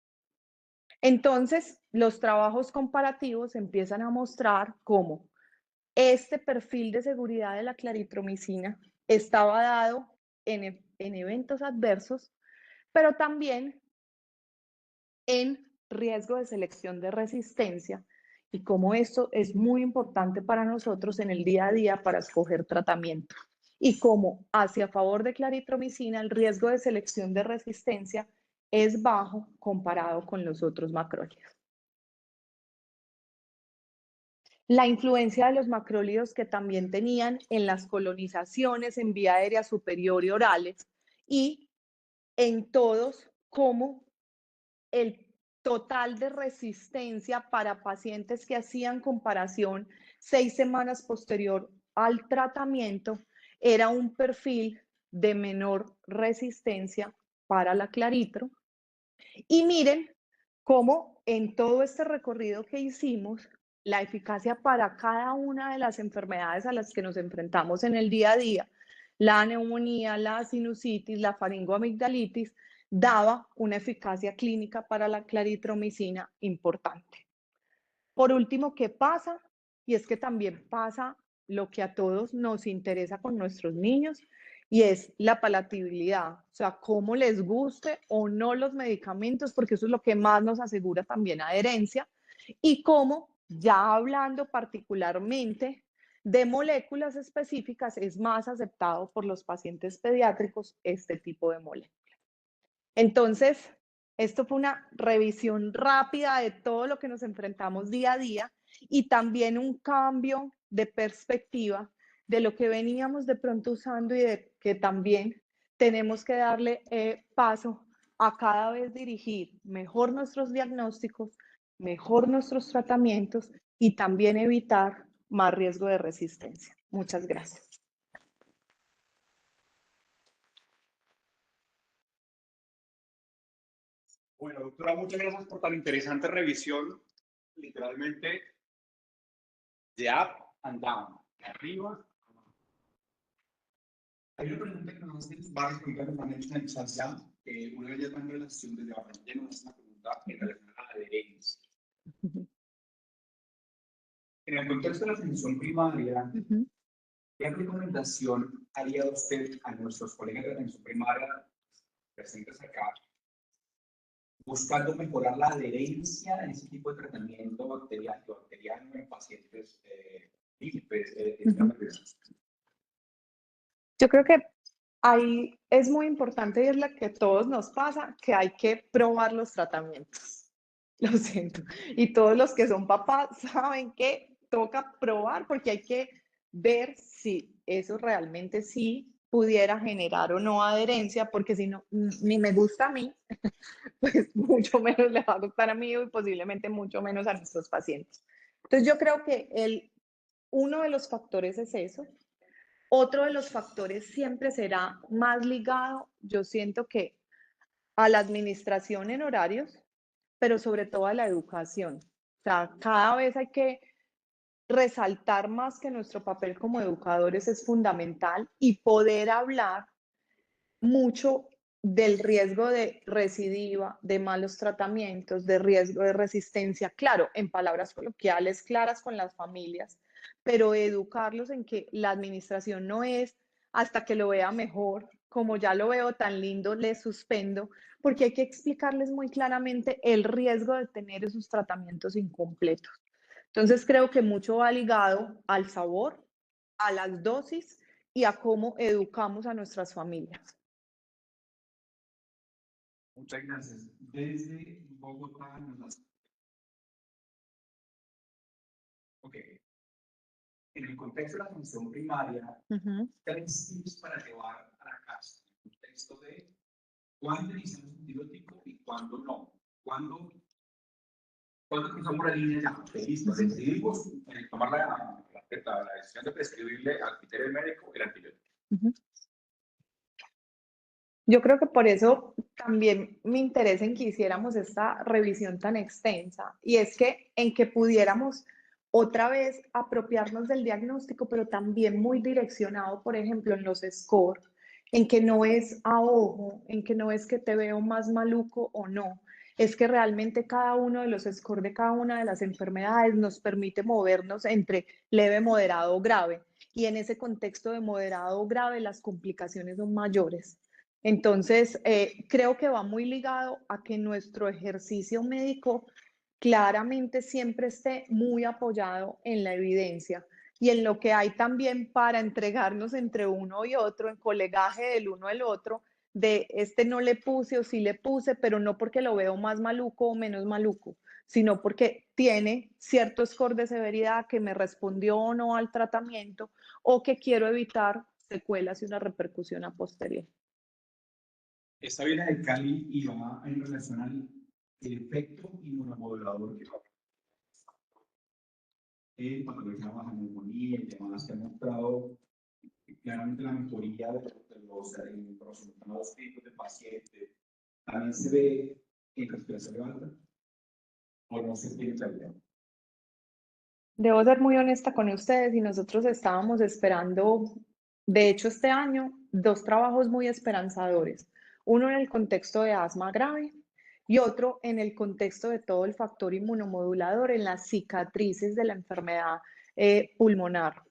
Entonces, los trabajos comparativos empiezan a mostrar cómo este perfil de seguridad de la claritromicina estaba dado en eventos adversos, pero también en riesgo de selección de resistencia y cómo esto es muy importante para nosotros en el día a día para escoger tratamiento y cómo hacia favor de claritromicina el riesgo de selección de resistencia es bajo comparado con los otros macrólidos. La influencia de los macrólidos que también tenían en las colonizaciones en vía aérea superior y orales y en todos como el total de resistencia para pacientes que hacían comparación 6 semanas posterior al tratamiento era un perfil de menor resistencia para la claritro. Y miren cómo en todo este recorrido que hicimos, la eficacia para cada una de las enfermedades a las que nos enfrentamos en el día a día, la neumonía, la sinusitis, la faringoamigdalitis, daba una eficacia clínica para la claritromicina importante. Por último, ¿qué pasa? Y es que también pasa lo que a todos nos interesa con nuestros niños y es la palatabilidad, o sea, cómo les guste o no los medicamentos, porque eso es lo que más nos asegura también adherencia, y cómo, ya hablando particularmente de moléculas específicas, es más aceptado por los pacientes pediátricos este tipo de moléculas. Entonces, esto fue una revisión rápida de todo lo que nos enfrentamos día a día y también un cambio de perspectiva de lo que veníamos de pronto usando y de que también tenemos que darle paso a cada vez dirigir mejor nuestros diagnósticos, mejor nuestros tratamientos y también evitar más riesgo de resistencia. Muchas gracias. Bueno, doctora, muchas gracias por tan interesante revisión, literalmente de up and down, de arriba. Hay una pregunta que nos hacen varias preguntas que nos han hecho en el chat ya. Una de ellas va en relación desde Barranquilla, nos hace una pregunta en relación a la adherencia. En el contexto de la atención primaria, ¿qué recomendación haría usted a nuestros colegas de atención primaria presentes acá buscando mejorar la adherencia en ese tipo de tratamiento bacteriano en pacientes Yo creo que ahí es muy importante y es la que a todos nos pasa, que hay que probar los tratamientos. Lo siento. Y todos los que son papás saben que toca probar porque hay que ver si eso realmente sí pudiera generar o no adherencia, porque si no, ni me gusta a mí, pues mucho menos le va a gustar a mí y posiblemente mucho menos a nuestros pacientes. Entonces yo creo que uno de los factores es eso. Otro de los factores siempre será más ligado, yo siento que a la administración en horarios, pero sobre todo a la educación. O sea, cada vez hay que resaltar más que nuestro papel como educadores es fundamental y poder hablar mucho del riesgo de recidiva, de malos tratamientos, de riesgo de resistencia, claro, en palabras coloquiales, claras con las familias, pero educarlos en que la administración no es hasta que lo vea mejor, como ya lo veo tan lindo, le suspendo, porque hay que explicarles muy claramente el riesgo de tener esos tratamientos incompletos. Entonces creo que mucho va ligado al sabor, a las dosis y a cómo educamos a nuestras familias. Muchas gracias. Desde Bogotá Ok. En el contexto de la atención primaria, 3 tips para llevar a la casa. En el contexto de cuándo iniciamos un antibiótico y cuándo no. Cuándo cruzamos la línea de listo, decidimos tomar la decisión de prescribirle al criterio médico el antibiótico. Yo creo que por eso también me interesa en que hiciéramos esta revisión tan extensa y es que en que pudiéramos otra vez apropiarnos del diagnóstico, pero también muy direccionado, por ejemplo, en los score, en que no es a ojo, en que no es que te veo más maluco o no, es que realmente cada uno de los scores de cada una de las enfermedades nos permite movernos entre leve, moderado o grave. Y en ese contexto de moderado o grave, las complicaciones son mayores. Entonces, creo que va muy ligado a que nuestro ejercicio médico claramente siempre esté muy apoyado en la evidencia y en lo que hay también para entregarnos entre uno y otro, en colegaje del uno al otro, de este no le puse o sí le puse, pero no porque lo veo más maluco o menos maluco, sino porque tiene cierto score de severidad que me respondió o no al tratamiento o que quiero evitar secuelas y una repercusión a posterior. Esta viene de Cali y va en relación al efecto inmunomodulador que patología baja neumonía y demás que han mostrado claramente la mejoría de los resultados clínicos de pacientes. También se ve en respiración alta o no se tiene claridad. Debo ser muy honesta con ustedes y nosotros estábamos esperando, de hecho este año, 2 trabajos muy esperanzadores. Uno en el contexto de asma grave y otro en el contexto de todo el factor inmunomodulador en las cicatrices de la enfermedad pulmonar.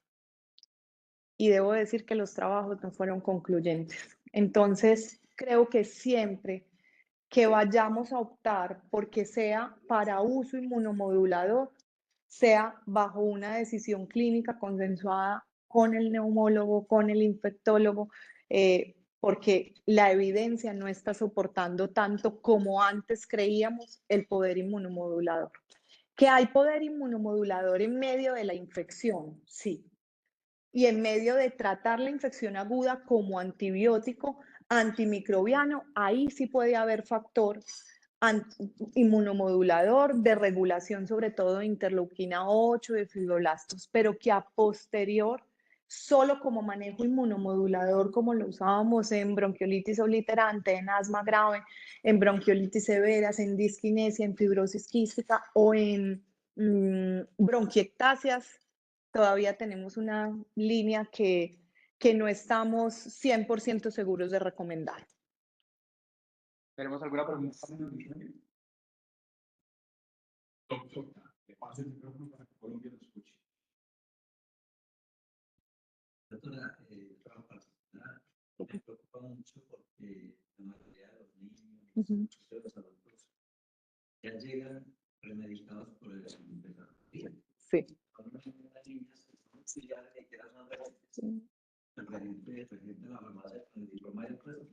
Y debo decir que los trabajos no fueron concluyentes. Entonces, creo que siempre que vayamos a optar porque sea para uso inmunomodulador, sea bajo una decisión clínica consensuada con el neumólogo, con el infectólogo, porque la evidencia no está soportando tanto como antes creíamos el poder inmunomodulador. ¿Que hay poder inmunomodulador en medio de la infección? Sí. Y en medio de tratar la infección aguda como antibiótico antimicrobiano, ahí sí puede haber factor inmunomodulador de regulación, sobre todo de interleuquina 8, de fibroblastos, pero que a posterior, solo como manejo inmunomodulador, como lo usábamos en bronquiolitis obliterante, en asma grave, en bronquiolitis severas, en disquinesia, en fibrosis quística o en bronquiectasias, todavía tenemos una línea que no estamos 100% seguros de recomendar. ¿Tenemos alguna pregunta? Doctor, le paso el micrófono para que Colombia lo escuche. Doctora, para participar, me preocupa mucho porque la mayoría de los niños, de los adultos, ya llegan premedicados por el desarrollo. Sí. Cuando las niñas son auxiliares y quieran son referentes, Sí. el regente de la farmacia con el diploma de empresa,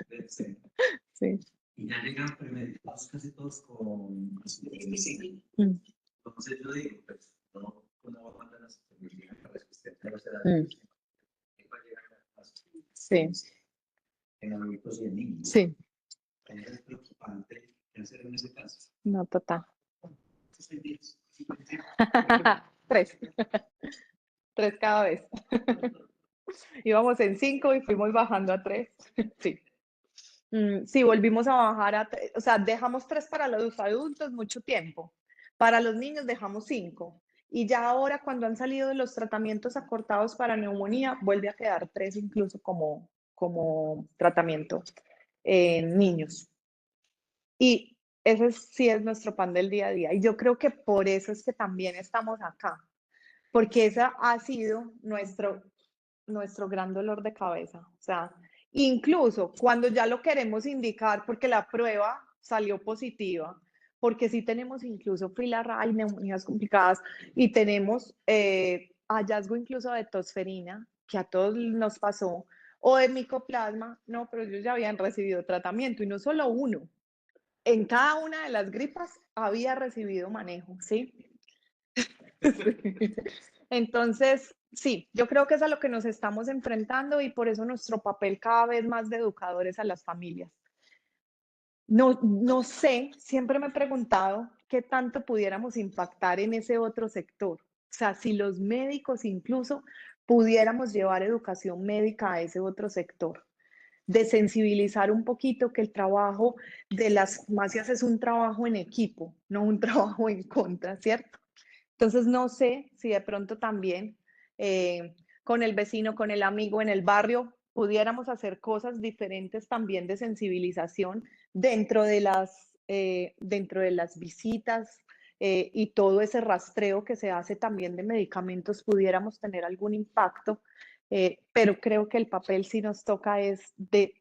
del centro. Sí. Y ya llegan premedicados casi todos con medicina. Mm. Entonces yo digo, pues, no va a mandar a su familia para que usted tenga esa edad, va a llegar a Sí. en adultos y en niños. Sí. Entonces es preocupante qué hacer en ese caso. No, total. 6 días. 3. 3 cada vez. Íbamos en 5 y fuimos bajando a 3. Sí. Sí, volvimos a bajar a 3, o sea, dejamos 3 para los adultos mucho tiempo. Para los niños dejamos 5. Y ya ahora, cuando han salido los tratamientos acortados para neumonía, vuelve a quedar 3 incluso como tratamiento en niños. Y ese sí es nuestro pan del día a día. Y yo creo que por eso es que también estamos acá, porque ese ha sido nuestro gran dolor de cabeza. O sea, incluso cuando ya lo queremos indicar porque la prueba salió positiva, porque sí tenemos incluso fila y neumonías complicadas y tenemos hallazgo incluso de tosferina, que a todos nos pasó, o de micoplasma, no, pero ellos ya habían recibido tratamiento y no solo uno. En cada una de las gripas había recibido manejo, ¿sí? Entonces, sí, yo creo que es a lo que nos estamos enfrentando y por eso nuestro papel cada vez más de educadores a las familias. No sé, siempre me he preguntado qué tanto pudiéramos impactar en ese otro sector. O sea, si los médicos incluso pudiéramos llevar educación médica a ese otro sector, de sensibilizar un poquito que el trabajo de las farmacias es un trabajo en equipo, no un trabajo en contra, ¿cierto? Entonces, no sé si de pronto también con el vecino, con el amigo en el barrio, pudiéramos hacer cosas diferentes también de sensibilización dentro de las visitas y todo ese rastreo que se hace también de medicamentos, pudiéramos tener algún impacto, pero creo que el papel sí nos toca es de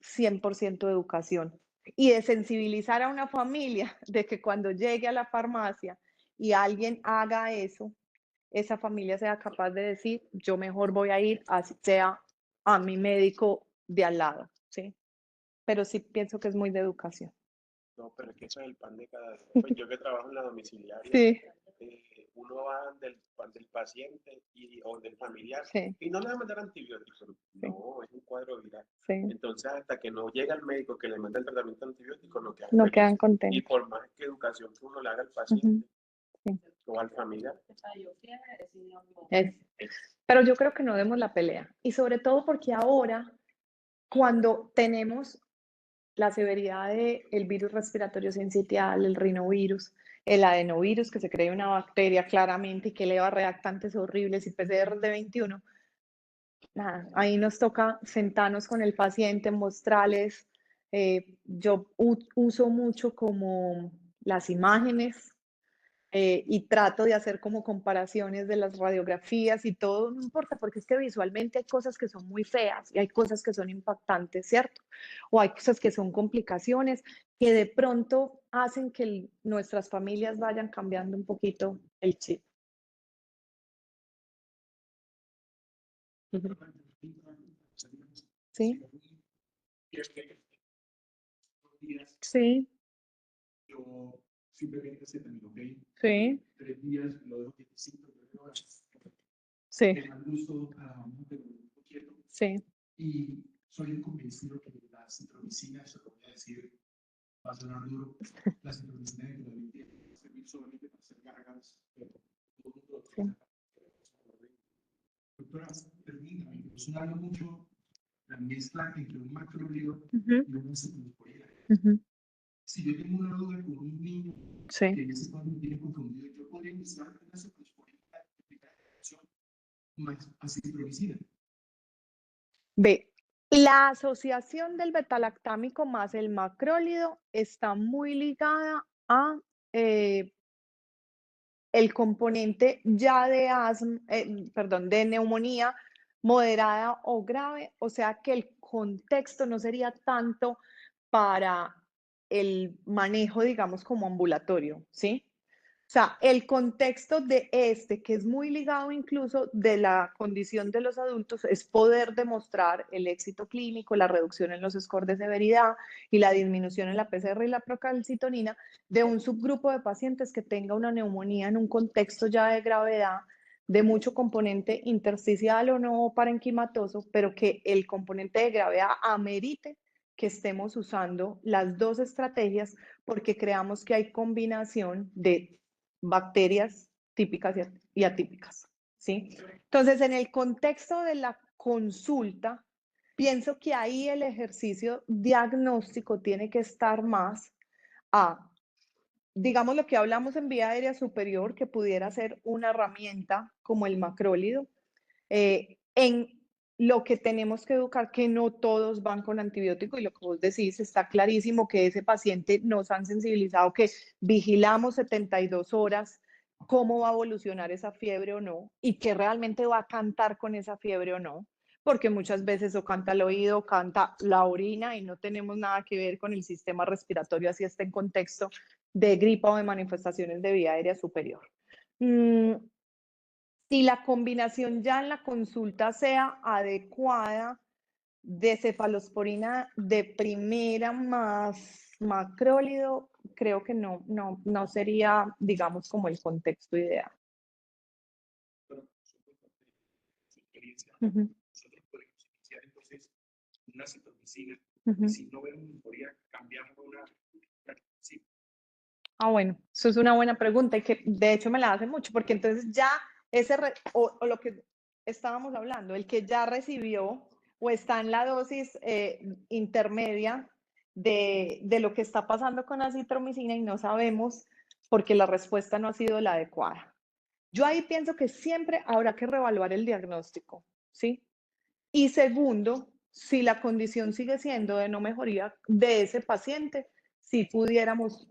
100% educación y de sensibilizar a una familia de que cuando llegue a la farmacia y alguien haga eso, esa familia sea capaz de decir, yo mejor voy a ir, así sea a mi médico de al lado, ¿sí? Pero sí pienso que es muy de educación. No, pero es que eso es el pan de cada día. Pues yo que trabajo en la domiciliaria, Sí, uno va del paciente o del familiar sí, y no le va a mandar antibióticos. sí, No, es un cuadro viral. sí. Entonces, hasta que no llega el médico que le manda el tratamiento antibiótico, no quedan No felices. quedan Y contentos. por más que educación que uno le haga al paciente Ujú, sí. o al familiar, Pero yo creo que no demos la pelea. Y sobre todo porque ahora, cuando tenemos la severidad del virus respiratorio sincitial, el rinovirus, el adenovirus, que se cree una bacteria claramente y que eleva reactantes horribles y PCR de 21, nada, ahí nos toca sentarnos con el paciente, mostrarles. Yo uso mucho como las imágenes y trato de hacer como comparaciones de las radiografías y todo, no importa, porque es que visualmente hay cosas que son muy feas y hay cosas que son impactantes, ¿cierto? O hay cosas que son complicaciones que de pronto hacen que nuestras familias vayan cambiando un poquito el chip. Sí, sí, Yo simplemente se terminó, ¿ok? sí, 3 días, lo dejo 25, 9 horas. sí, Le mando un gusto a cada uno de los quieto. sí. Y soy un convencido que la citromicina, eso lo voy a decir, va a sonar duro, la citromicina de la limpieza va a servir solamente para hacer gárgaras, pero todo el mundo lo Sí. Doctora, permítame, yo hablo mucho la mezcla entre un macrólido Ujú, y una cefalosporina. ujú, Si yo tengo una duda con un niño sí. que en ese caso me tiene confundido, yo podría mezclar una cefalosporina más acitromicina. Ve, la asociación del betalactámico más el macrólido está muy ligada a el componente ya de de neumonía moderada o grave, o sea que el contexto no sería tanto para el manejo, digamos, como ambulatorio, ¿sí? O sea, el contexto de que es muy ligado incluso de la condición de los adultos, es poder demostrar el éxito clínico, la reducción en los scores de severidad y la disminución en la PCR y la procalcitonina de un subgrupo de pacientes que tenga una neumonía en un contexto ya de gravedad, de mucho componente intersticial o no parenquimatoso, pero que el componente de gravedad amerite que estemos usando las dos estrategias porque creamos que hay combinación de bacterias típicas y atípicas, ¿sí? Entonces, en el contexto de la consulta, pienso que ahí el ejercicio diagnóstico tiene que estar más a, digamos, lo que hablamos en vía aérea superior, que pudiera ser una herramienta como el macrólido, en lo que tenemos que educar, que no todos van con antibiótico, y lo que vos decís, está clarísimo que ese paciente nos han sensibilizado, que vigilamos 72 horas cómo va a evolucionar esa fiebre o no, y que realmente va a cantar con esa fiebre o no, porque muchas veces o canta el oído, o canta la orina, y no tenemos nada que ver con el sistema respiratorio, así está en contexto de gripa o de manifestaciones de vía aérea superior. Si la combinación ya en la consulta sea adecuada de cefalosporina de primera más macrólido, creo que no sería, digamos, como el contexto ideal. Nosotros podemos iniciar entonces una citromicina, y si no vemos mejoría, cambiamos una sí. Ah, bueno, eso es una buena pregunta y que de hecho me la hace mucho, porque entonces ya o lo que estábamos hablando, el que ya recibió o está en la dosis intermedia de lo que está pasando con la citromicina y no sabemos porque la respuesta no ha sido la adecuada. Yo ahí pienso que siempre habrá que reevaluar el diagnóstico, ¿sí? Y segundo, si la condición sigue siendo de no mejoría de ese paciente, si pudiéramos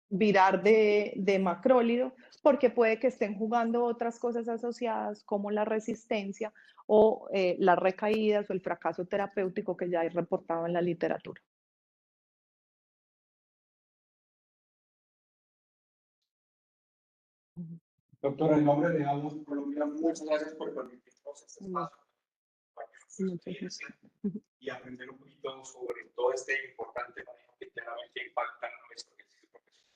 virar de macrólido, porque puede que estén jugando otras cosas asociadas como la resistencia o las recaídas o el fracaso terapéutico que ya hay reportado en la literatura. Doctora, en nombre de Amos Colombia, muchas gracias por permitirnos este espacio para que nos experiencia y aprender un poquito sobre todo este importante manejo que claramente impacta en nuestro ejercicio profesional.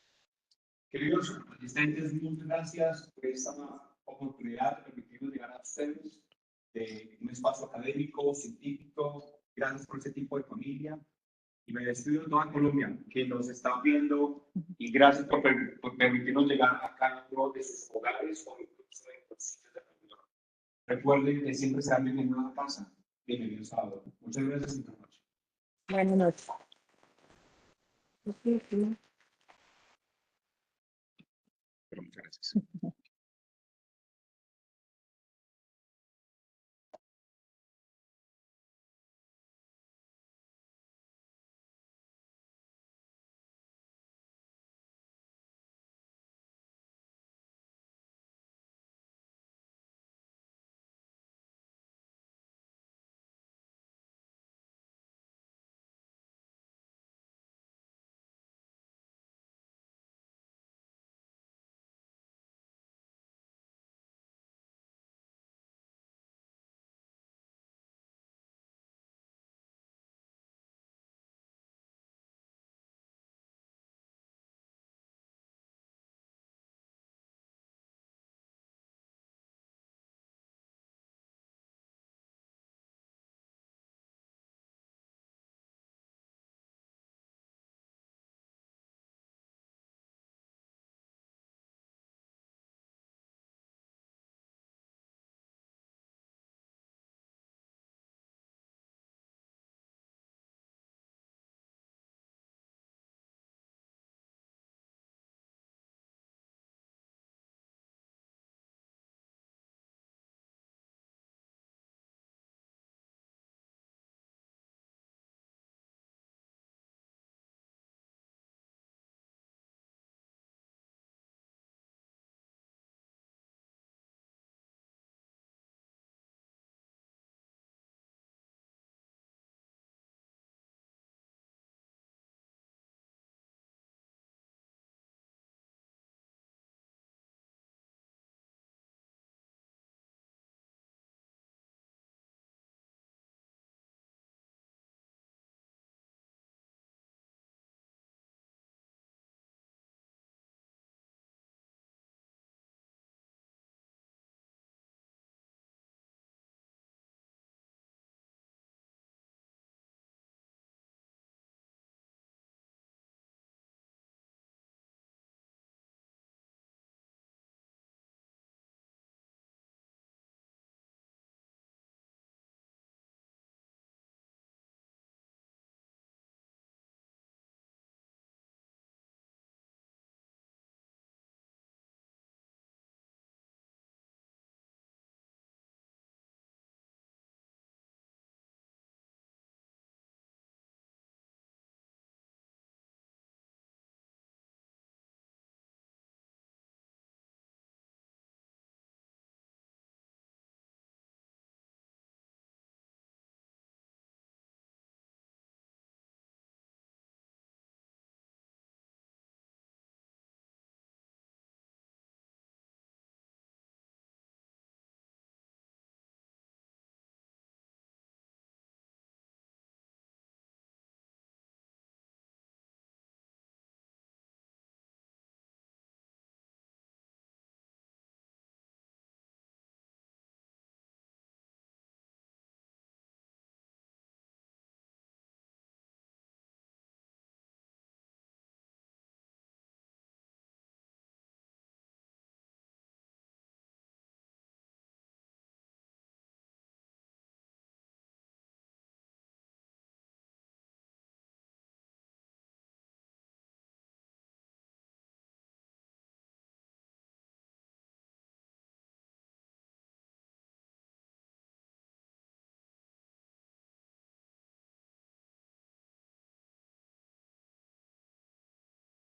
Queridos asistentes, muchas gracias por esta oportunidad de permitirnos llegar a ustedes de un espacio académico, científico. Gracias por este tipo de familia. Y me despido de toda Colombia que nos está viendo, y gracias por permitirnos llegar a cada uno de sus hogares o incluso en los sitios de reunión. Recuerden que siempre serán bienvenidos a casa. Bienvenidos a sábado. Muchas gracias y buenas noches. Buenas noches. Pero muchas gracias.